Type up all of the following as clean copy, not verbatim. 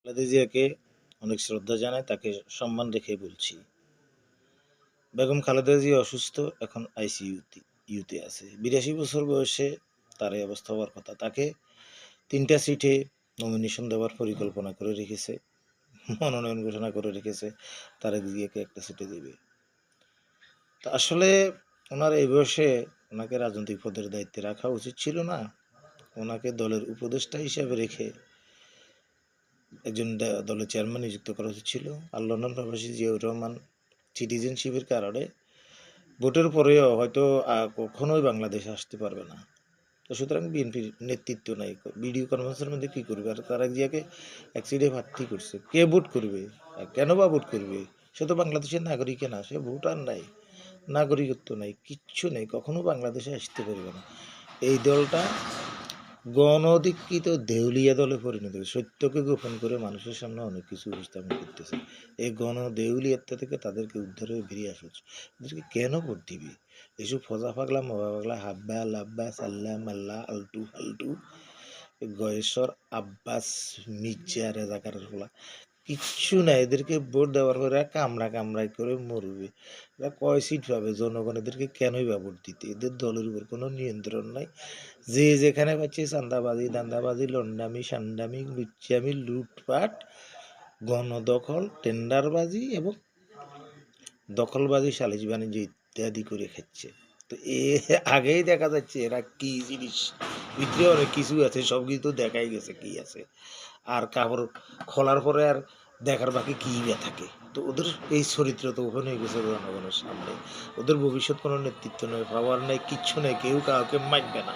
খালেদা জিয়াকে অনেক শ্রদ্ধা জানাই, তাকে সম্মান রেখে বলছি। বেগম খালেদা জিয়া অসুস্থ, এখন ইউতে আছে। ৮২ বছর বয়সে তার এই অবস্থা হওয়ার কথা। তাকে ৩টা সিটে নমিনেশন দেওয়ার পরিকল্পনা করে রেখেছে, মনোনয়ন ঘোষণা করে রেখেছে। তারেক জিয়াকে একটা সিটে দেবে। তা আসলে ওনার এই বয়সে ওনাকে রাজনৈতিক পদের দায়িত্বে রাখা উচিত ছিল না। ওনাকে দলের উপদেষ্টা হিসাবে রেখে একজন দলের চেয়ারম্যান নিযুক্ত করা উচিত ছিল। আর লন্ডন প্রবাসী জিয়াউর রহমান সিটিজেনশিপের কারণে ভোটের পরেও হয়তো কখনোই বাংলাদেশে আসতে পারবে না। তো সুতরাং বিএনপির নেতৃত্ব নাই, ভিডিও কনফারেন্সের মধ্যে কী করবে? আর তারেক জিয়াকে এক সিটে প্রার্থী করছে, কে ভোট করবে? আর কেন বা ভোট করবে? সে তো বাংলাদেশের নাগরিক না, সে ভোটার নাই, নাগরিকত্ব নাই, কিচ্ছু নেই, কখনো বাংলাদেশে আসতে পারবে না। এই দলটা গণ অধিকৃত দেউলিয়া দলে পরিণত হয়েছে। সত্যকে গোপন করে মানুষের সামনে অনেক কিছু উপস্থাপন করতেছে। এই গণ দেউলিয়াত্বা থেকে তাদেরকে উদ্ধার হয়ে বেরিয়ে আসা উচিত। এদেরকে কেন ভোট দিবি? এসব ফজা পাগলা মবা পাগলা হাব্বা লাব্বা সাল্লা মাল্লা আলটু ফালটু গয়েশ্বর আব্বাস মির্জা রেজাকারের ফলা কিচ্ছু নাই। এদেরকে ভোট দেওয়ার পরে কামড়াই করে মরবে। এরা কয় সিট পাবে? জনগণ এদেরকে কেনই বা ভোট দিতে? এদের দলের উপর কোনো নিয়ন্ত্রণ নাই। যে যেখানে পাচ্ছে চাঁদাবাজি, দান্দাবাজি, লন্ডামি, সান্ডামি, লুচ্চামি, লুটপাট, গণদখল, টেন্ডারবাজি এবং দখলবাজি, সালিশ বাণিজ্য ইত্যাদি করে খাচ্ছে। তো আগেই দেখা যাচ্ছে এরা কি জিনিস, ভিতরে অনেক কিছু আছে, সব কিছু তো দেখাই গেছে কি আছে। আর কাপড় খোলার পরে আর দেখার বাকি কী থাকে। তো ওদের এই চরিত্র তো ওপেন হয়ে গেছে জনগণের সামনে। ওদের ভবিষ্যৎ কোনো নেতৃত্ব নেই, পাওয়ার নেই, কিচ্ছু নেই, কেউ কাউকে মানবে না।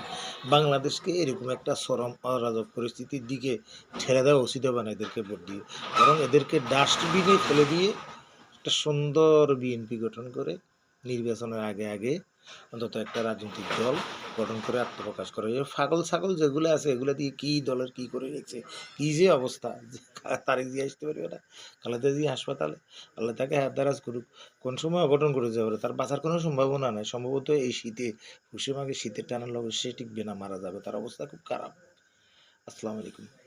বাংলাদেশকে এরকম একটা চরম অরাজক পরিস্থিতির দিকে ঠেলে দেওয়া উচিত হবে না এদেরকে ভোট দিয়ে। বরং এদেরকে ডাস্টবিনে ফেলে দিয়ে একটা সুন্দর বিএনপি গঠন করে নির্বাচনের আগে অন্তত একটা রাজনৈতিক দল গঠন করে আত্মপ্রকাশ করে। ফাগল ছাগল যেগুলো আছে এগুলো দিয়ে কী দলের কী করে রেখেছে, কী যে অবস্থা, তারিখ দিয়ে আসতে পারবে না। খালেদা জিয়া হাসপাতালে, আল্লাহ তাকে হাতদারাজ করুক। কোন সময় অঘটন করে যাবে পারে, তার বাঁচার কোনো সম্ভাবনা নাই। সম্ভবত এই শীতে পশ্চিমবঙ্গে শীতের টানার লগে সে টিকবে না, মারা যাবে। তার অবস্থা খুব খারাপ। আসসালামু আলাইকুম।